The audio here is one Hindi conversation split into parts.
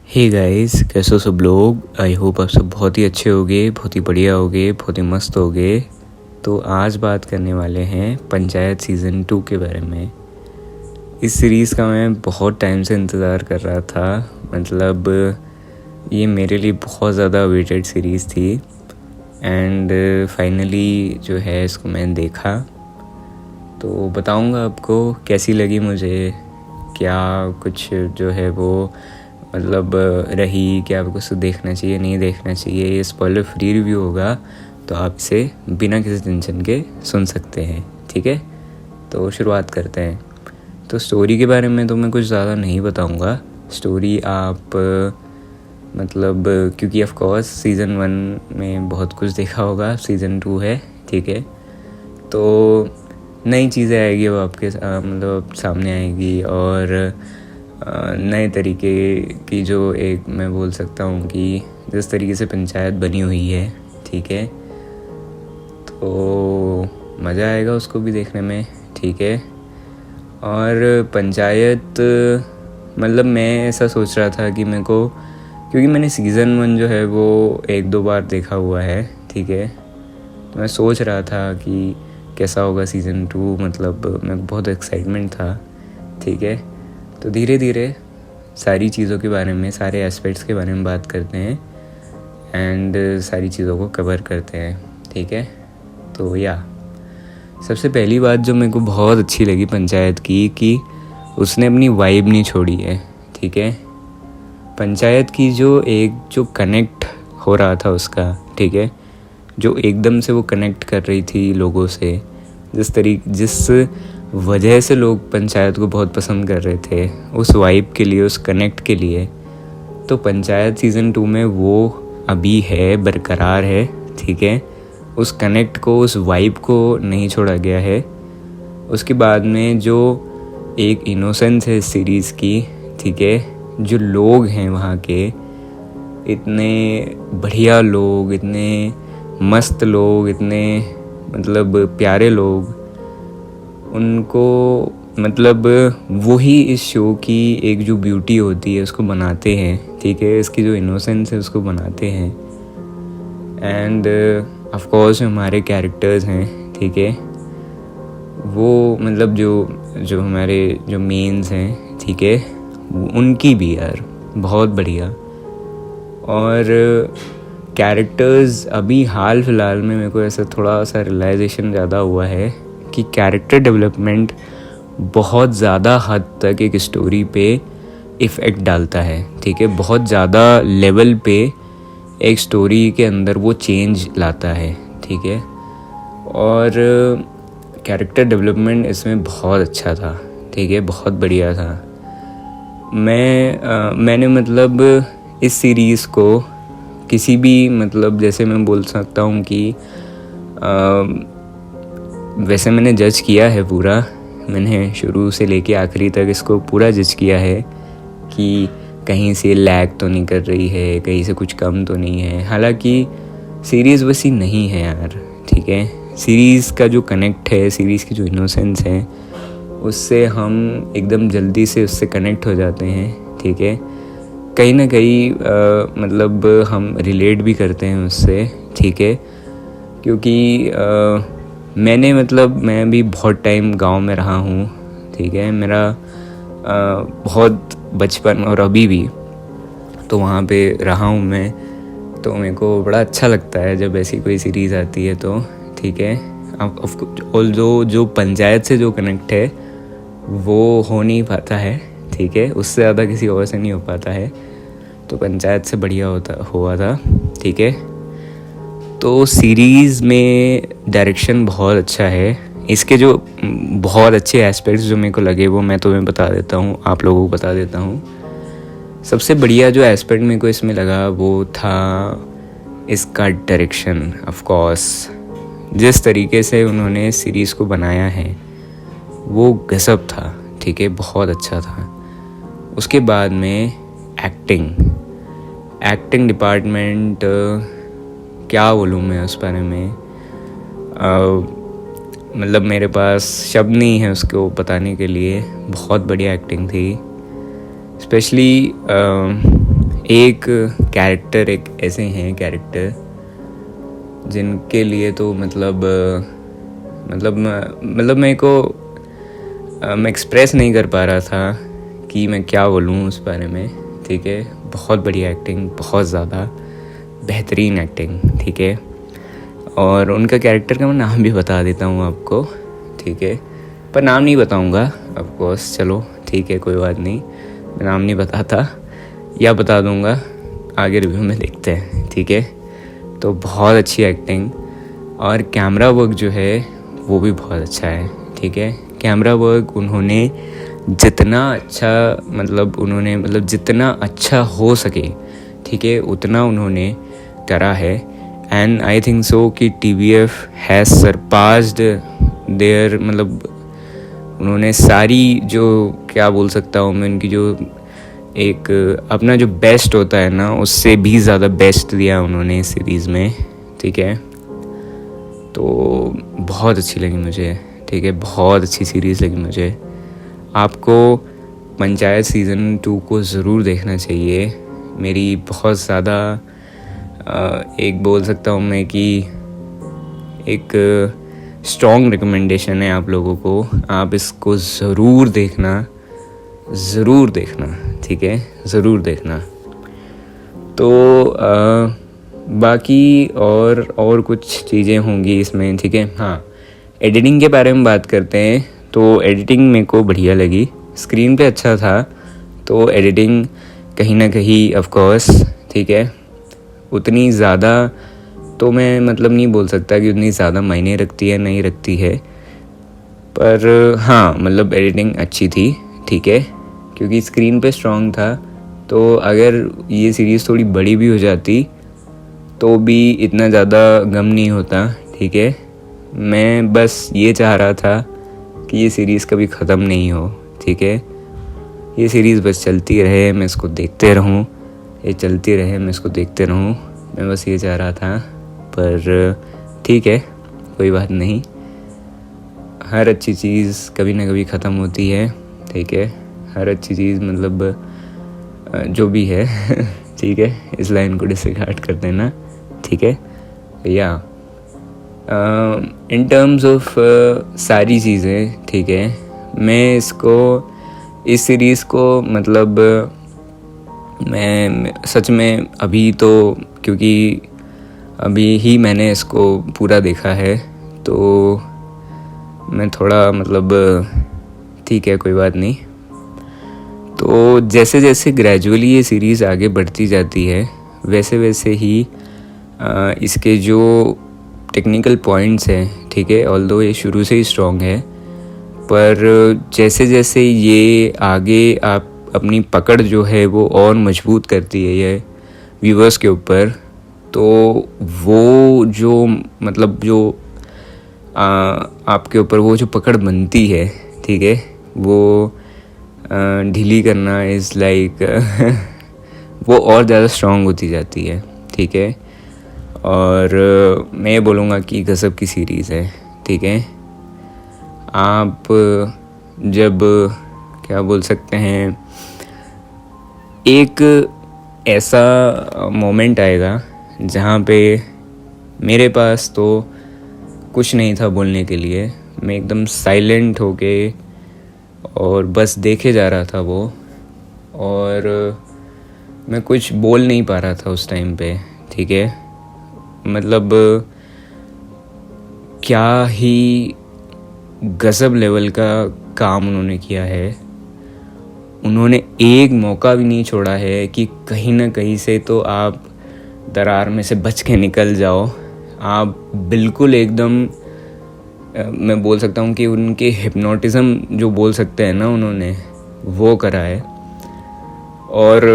हे गाइस, कैसे हो सब लोग। आई होप आप सब बहुत ही अच्छे होगे, बहुत ही बढ़िया होगे, बहुत ही मस्त होगे। तो आज बात करने वाले हैं पंचायत सीज़न 2 के बारे में। इस सीरीज़ का मैं बहुत टाइम से इंतज़ार कर रहा था। मतलब ये मेरे लिए बहुत ज़्यादा वेटेड सीरीज़ थी एंड फाइनली जो है इसको मैंने देखा। तो बताऊंगा आपको कैसी लगी मुझे, क्या कुछ जो है वो मतलब रही, क्या आपको इसे देखना चाहिए नहीं देखना चाहिए। ये स्पॉइलर फ्री रिव्यू होगा, तो आप इसे बिना किसी टेंशन के सुन सकते हैं। ठीक है, तो शुरुआत करते हैं। तो स्टोरी के बारे में तो मैं कुछ ज़्यादा नहीं बताऊंगा। स्टोरी आप मतलब क्योंकि ऑफ कोर्स सीज़न 1 में बहुत कुछ देखा होगा, सीज़न 2 है। ठीक है, तो नई चीज़ें आएगी वो आपके मतलब सामने आएगी और नए तरीके की जो एक मैं बोल सकता हूँ कि जिस तरीके से पंचायत बनी हुई है, ठीक है, तो मज़ा आएगा उसको भी देखने में। ठीक है, और पंचायत मतलब मैं ऐसा सोच रहा था कि मेरे को, क्योंकि मैंने सीज़न 1 जो है वो 1-2 बार देखा हुआ है। ठीक है, तो मैं सोच रहा था कि कैसा होगा सीज़न 2, मतलब मेरे को बहुत एक्साइटमेंट था। ठीक है, तो धीरे धीरे सारी चीज़ों के बारे में, सारे एस्पेक्ट्स के बारे में बात करते हैं एंड सारी चीज़ों को कवर करते हैं। ठीक है, तो सबसे पहली बात जो मेरे को बहुत अच्छी लगी पंचायत की कि उसने अपनी वाइब नहीं छोड़ी है। ठीक है, पंचायत की जो कनेक्ट हो रहा था उसका, ठीक है, जो एकदम से वो कनेक्ट कर रही थी लोगों से, जिस वजह से लोग पंचायत को बहुत पसंद कर रहे थे, उस वाइब के लिए, उस कनेक्ट के लिए। तो पंचायत सीज़न 2 में वो अभी है, बरकरार है। ठीक है, उस कनेक्ट को, उस वाइब को नहीं छोड़ा गया है। उसके बाद में जो एक इनोसेंस है इस सीरीज़ की, ठीक है, जो लोग हैं वहाँ के, इतने बढ़िया लोग, इतने मस्त लोग, इतने मतलब प्यारे लोग, उनको मतलब वही इस शो की एक जो ब्यूटी होती है उसको बनाते हैं। ठीक है, इसकी जो इनोसेंस है उसको बनाते हैं। एंड ऑफ कोर्स हमारे कैरेक्टर्स हैं, ठीक है, वो मतलब जो हमारे जो मेन्स हैं, ठीक है, उनकी भी यार बहुत बढ़िया। और कैरेक्टर्स अभी हाल फिलहाल में मेरे को ऐसा थोड़ा सा रियलाइजेशन ज़्यादा हुआ है कि कैरेक्टर डेवलपमेंट बहुत ज़्यादा हद तक एक स्टोरी पे इफ़ेक्ट डालता है। ठीक है, बहुत ज़्यादा लेवल पे एक स्टोरी के अंदर वो चेंज लाता है। ठीक है, और कैरेक्टर डेवलपमेंट इसमें बहुत अच्छा था। ठीक है, बहुत बढ़िया था। मैंने मतलब इस सीरीज़ को किसी भी मतलब जैसे मैं बोल सकता हूँ कि वैसे मैंने जज किया है पूरा, मैंने शुरू से लेके आखिरी तक इसको पूरा जज किया है कि कहीं से लैग तो नहीं कर रही है, कहीं से कुछ कम तो नहीं है। हालांकि सीरीज़ वैसी नहीं है यार। ठीक है, सीरीज़ का जो कनेक्ट है, सीरीज़ की जो इनोसेंस है, उससे हम एकदम जल्दी से उससे कनेक्ट हो जाते हैं। ठीक है, कहीं ना कहीं मतलब हम रिलेट भी करते हैं उससे। ठीक है, क्योंकि मैं भी बहुत टाइम गांव में रहा हूँ। ठीक है, मेरा बहुत बचपन और अभी भी तो वहाँ पे रहा हूँ मैं, तो मेरे को बड़ा अच्छा लगता है जब ऐसी कोई सीरीज़ आती है तो। ठीक है, अब जो पंचायत से जो कनेक्ट है वो हो नहीं पाता है। ठीक है, उससे ज़्यादा किसी और से नहीं हो पाता है, तो पंचायत से बढ़िया हुआ था। ठीक है, तो सीरीज़ में डायरेक्शन बहुत अच्छा है। इसके जो बहुत अच्छे एस्पेक्ट्स जो मेरे को लगे वो मैं तुम्हें बता देता हूँ, आप लोगों को बता देता हूँ। सबसे बढ़िया जो एस्पेक्ट मेरे को इसमें लगा वो था इसका डायरेक्शन। ऑफ कोर्स जिस तरीके से उन्होंने सीरीज़ को बनाया है वो गज़ब था। ठीक है, बहुत अच्छा था। उसके बाद में एक्टिंग डिपार्टमेंट, क्या बोलूँ मैं उस बारे में, मतलब मेरे पास शब्द नहीं है उसको बताने के लिए। बहुत बढ़िया एक्टिंग थी। स्पेशली एक कैरेक्टर, एक ऐसे हैं कैरेक्टर जिनके लिए तो मतलब मेरे को मैं एक्सप्रेस नहीं कर पा रहा था कि मैं क्या बोलूँ उस बारे में, ठीक है। बहुत बढ़िया एक्टिंग, बहुत ज़्यादा बेहतरीन एक्टिंग, ठीक है। और उनका कैरेक्टर का मैं नाम भी बता देता हूँ आपको, ठीक है, पर नाम नहीं बताऊँगा ऑफ कोर्स। चलो ठीक है, कोई बात नहीं, मैं नाम नहीं बताता या बता दूँगा आगे रिव्यू में, देखते हैं, ठीक है। तो बहुत अच्छी एक्टिंग और कैमरा वर्क जो है वो भी बहुत अच्छा है, ठीक है। कैमरा वर्क उन्होंने जितना जितना अच्छा हो सके, ठीक है, उतना उन्होंने करा है। एंड आई थिंक सो कि TVF हैज़ सरपास्ड देयर, उन्होंने सारी, जो क्या बोल सकता हूँ मैं, उनकी जो एक अपना जो बेस्ट होता है ना, उससे भी ज़्यादा बेस्ट दिया उन्होंने इस सीरीज़ में, ठीक है। तो बहुत अच्छी लगी मुझे, ठीक है, बहुत अच्छी सीरीज़ लगी मुझे। आपको पंचायत सीज़न 2 को ज़रूर देखना चाहिए। मेरी बहुत ज़्यादा एक बोल सकता हूँ मैं कि एक स्ट्रॉन्ग रिकमेंडेशन है आप लोगों को, आप इसको ज़रूर देखना, ठीक है, ज़रूर देखना। तो बाकी और कुछ चीज़ें होंगी इसमें, ठीक है। हाँ, एडिटिंग के बारे में बात करते हैं। तो एडिटिंग मेरे को बढ़िया लगी, स्क्रीन पे अच्छा था, तो एडिटिंग कहीं ना कहीं ऑफ कोर्स, ठीक है, उतनी ज़्यादा तो मैं नहीं बोल सकता कि उतनी ज़्यादा मायने रखती है, नहीं रखती है, पर हाँ एडिटिंग अच्छी थी, ठीक है, क्योंकि स्क्रीन पे स्ट्रॉन्ग था। तो अगर ये सीरीज़ थोड़ी बड़ी भी हो जाती तो भी इतना ज़्यादा गम नहीं होता, ठीक है। मैं बस ये चाह रहा था कि ये सीरीज़ कभी ख़त्म नहीं हो, ठीक है, ये सीरीज़ बस चलती रहे, मैं इसको देखते रहूँ, ये चलती रहे, मैं इसको देखते रहूँ, मैं बस ये चाह रहा था। पर ठीक है, कोई बात नहीं, हर अच्छी चीज़ कभी ना कभी ख़त्म होती है, ठीक है, हर अच्छी चीज़ जो भी है ठीक है, इस लाइन को डिसरिगार्ड कर देना, ठीक है। या इन टर्म्स ऑफ सारी चीज़ें, ठीक है, मैं इस सीरीज़ को मैं सच में अभी तो, क्योंकि अभी ही मैंने इसको पूरा देखा है, तो मैं थोड़ा ठीक है, कोई बात नहीं। तो जैसे जैसे ग्रेजुअली ये सीरीज़ आगे बढ़ती जाती है, वैसे वैसे ही इसके जो टेक्निकल पॉइंट्स हैं, ठीक है, ऑल्दो ये शुरू से ही स्ट्रॉन्ग है, पर जैसे जैसे ये आगे आप अपनी पकड़ जो है वो और मजबूत करती है ये व्यूवर्स के ऊपर, तो वो जो जो आपके ऊपर वो जो पकड़ बनती है, ठीक है, वो ढीली करना इज़ लाइक वो और ज़्यादा स्ट्रॉन्ग होती जाती है, ठीक है। और मैं बोलूँगा कि गज़ब की सीरीज़ है, ठीक है। आप जब क्या बोल सकते हैं, एक ऐसा मोमेंट आएगा जहाँ पे मेरे पास तो कुछ नहीं था बोलने के लिए, मैं एकदम साइलेंट होके और बस देखे जा रहा था वो, और मैं कुछ बोल नहीं पा रहा था उस टाइम पे, ठीक है। क्या ही गज़ब लेवल का काम उन्होंने किया है। उन्होंने एक मौका भी नहीं छोड़ा है कि कहीं ना कहीं से तो आप दरार में से बच के निकल जाओ। आप बिल्कुल एकदम, मैं बोल सकता हूँ कि उनके हिप्नोटिज़म जो बोल सकते हैं ना, उन्होंने वो करा है। और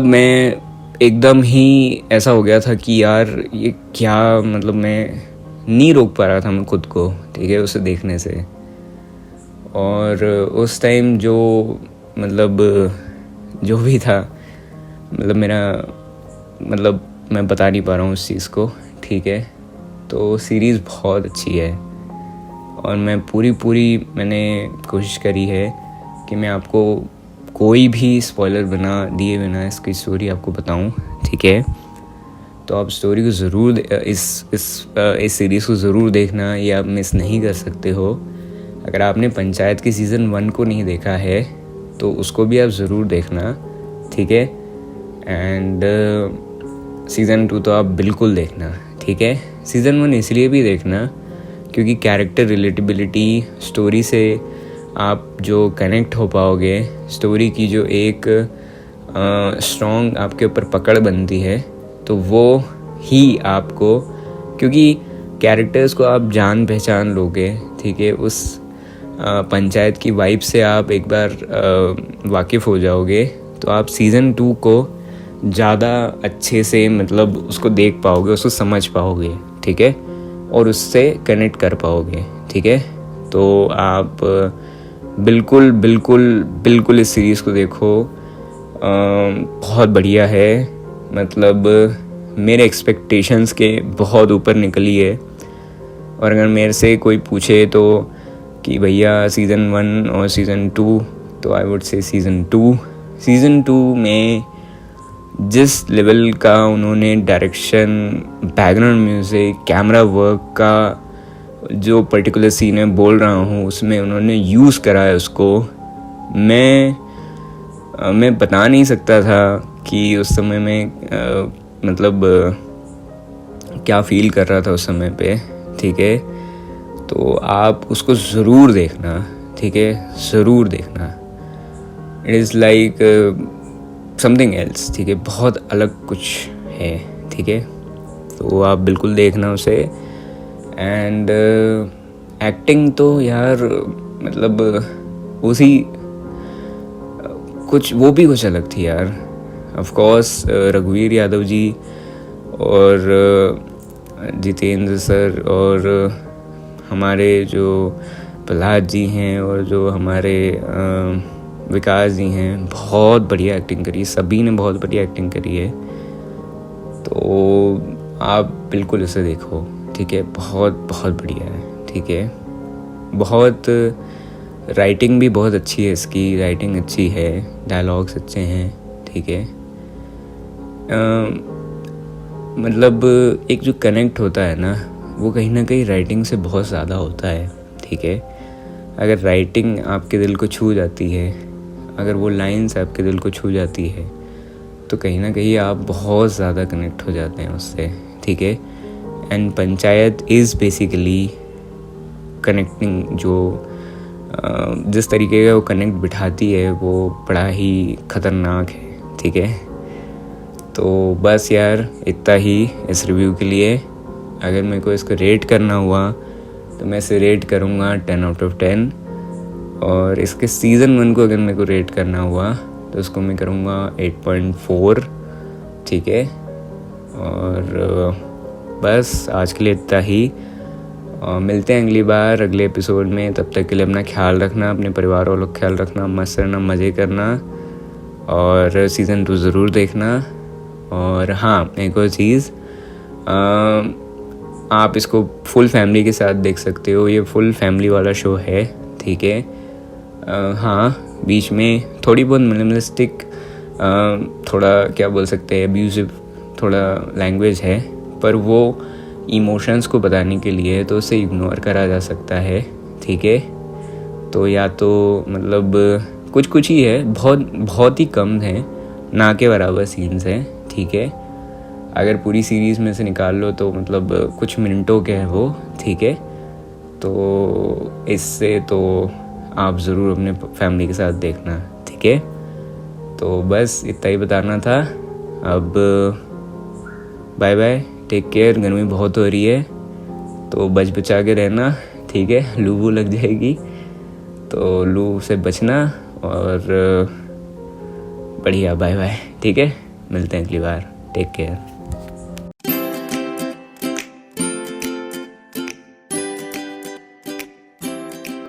मैं एकदम ही ऐसा हो गया था कि यार ये क्या, मैं नहीं रोक पा रहा था मैं खुद को, ठीक है, उसे देखने से। और उस टाइम जो जो भी था, मेरा मैं बता नहीं पा रहा हूँ उस चीज़ को, ठीक है। तो सीरीज़ बहुत अच्छी है और मैं पूरी मैंने कोशिश करी है कि मैं आपको कोई भी स्पॉइलर बना दिए बिना इसकी स्टोरी आपको बताऊं, ठीक है? तो आप स्टोरी को ज़रूर इस सीरीज़ को ज़रूर देखना, ये आप मिस नहीं कर सकते हो। अगर आपने पंचायत की सीज़न 1 को नहीं देखा है तो उसको भी आप ज़रूर देखना, ठीक है? एंड सीज़न 2 तो आप बिल्कुल देखना, ठीक है? सीज़न 1 इसलिए भी देखना क्योंकि कैरेक्टर रिलेटेबिलिटी, स्टोरी से आप जो कनेक्ट हो पाओगे, स्टोरी की जो एक स्ट्रॉन्ग आपके ऊपर पकड़ बनती है, तो वो ही आपको, क्योंकि कैरेक्टर्स को आप जान पहचान लोगे, ठीक है? उस पंचायत की वाइब से आप एक बार वाकिफ़ हो जाओगे तो आप सीज़न 2 को ज़्यादा अच्छे से मतलब उसको देख पाओगे, उसको समझ पाओगे, ठीक है? और उससे कनेक्ट कर पाओगे, ठीक है? तो आप बिल्कुल बिल्कुल बिल्कुल इस सीरीज़ को देखो, बहुत बढ़िया है। मतलब मेरे एक्सपेक्टेशंस के बहुत ऊपर निकली है। और अगर मेरे से कोई पूछे तो कि भैया सीज़न 1 और सीज़न 2, तो I would say season 2। Season 2 में जिस लेवल का उन्होंने direction, background music, camera work का जो पर्टिकुलर सीन में बोल रहा हूँ उसमें उन्होंने यूज़ करा है उसको, मैं बता नहीं सकता था कि उस समय में मतलब क्या फ़ील कर रहा था उस समय पे, ठीक है? तो आप उसको ज़रूर देखना, ठीक है? ज़रूर देखना। It is like something else, ठीक है? बहुत अलग कुछ है, ठीक है? तो आप बिल्कुल देखना उसे। एंड एक्टिंग तो यार मतलब उसी कुछ वो भी कुछ अलग थी यार। ऑफ कोर्स रघुवीर यादव जी और जितेंद्र सर और हमारे जो प्रहलाद जी हैं और जो हमारे विकास जी हैं, बहुत बढ़िया एक्टिंग करी, सभी ने बहुत बढ़िया एक्टिंग करी है। तो आप बिल्कुल इसे देखो, ठीक है? बहुत बहुत बढ़िया है, ठीक है? बहुत राइटिंग भी बहुत अच्छी है, इसकी राइटिंग अच्छी है, डायलॉग्स अच्छे हैं, ठीक है? मतलब एक जो कनेक्ट होता है ना, वो कहीं ना कहीं राइटिंग से बहुत ज़्यादा होता है, ठीक है? अगर राइटिंग आपके दिल को छू जाती है, अगर वो लाइन्स आपके दिल को छू जाती है, तो कहीं ना कहीं आप बहुत ज़्यादा कनेक्ट हो जाते हैं उससे, ठीक है? And panchayat is basically connecting, जो जिस तरीके का वो कनेक्ट बिठाती है वो बड़ा ही ख़तरनाक है, ठीक है? तो बस यार इतना ही इस रिव्यू के लिए। अगर मेरे को इसको रेट करना हुआ तो मैं इसे रेट करूँगा 10 out of 10। और इसके सीज़न 1 को अगर मेरे को रेट करना हुआ तो उसको मैं करूँगा 8.4, ठीक है? और बस आज के लिए इतना ही। मिलते हैं अगली बार अगले एपिसोड में। तब तक के लिए अपना ख्याल रखना, अपने परिवार वालों का ख्याल रखना, मस्त रहना, मज़े करना और सीज़न 2 ज़रूर देखना। और हाँ, एक और चीज़, आप इसको फुल फैमिली के साथ देख सकते हो, ये फुल फैमिली वाला शो है, ठीक है? हाँ, बीच में थोड़ी बहुत मिनिमलिस्टिक, थोड़ा क्या बोल सकते हैं, अब्यूजिव थोड़ा लैंग्वेज है, पर वो इमोशंस को बताने के लिए तो उसे इग्नोर करा जा सकता है, ठीक है? तो या तो मतलब कुछ ही है, बहुत ही कम है, ना के बराबर सीन्स हैं, ठीक है? अगर पूरी सीरीज़ में से निकाल लो तो मतलब कुछ मिनटों के हैं वो, ठीक है? तो इससे तो आप ज़रूर अपने फैमिली के साथ देखना, ठीक है? तो बस इतना ही बताना था। अब बाय बाय, टेक केयर। गर्मी बहुत हो रही है तो बचा के रहना, ठीक है? लू वू लग जाएगी तो लू से बचना। और बढ़िया, बाय बाय, ठीक है? मिलते हैं अगली बार, टेक केयर।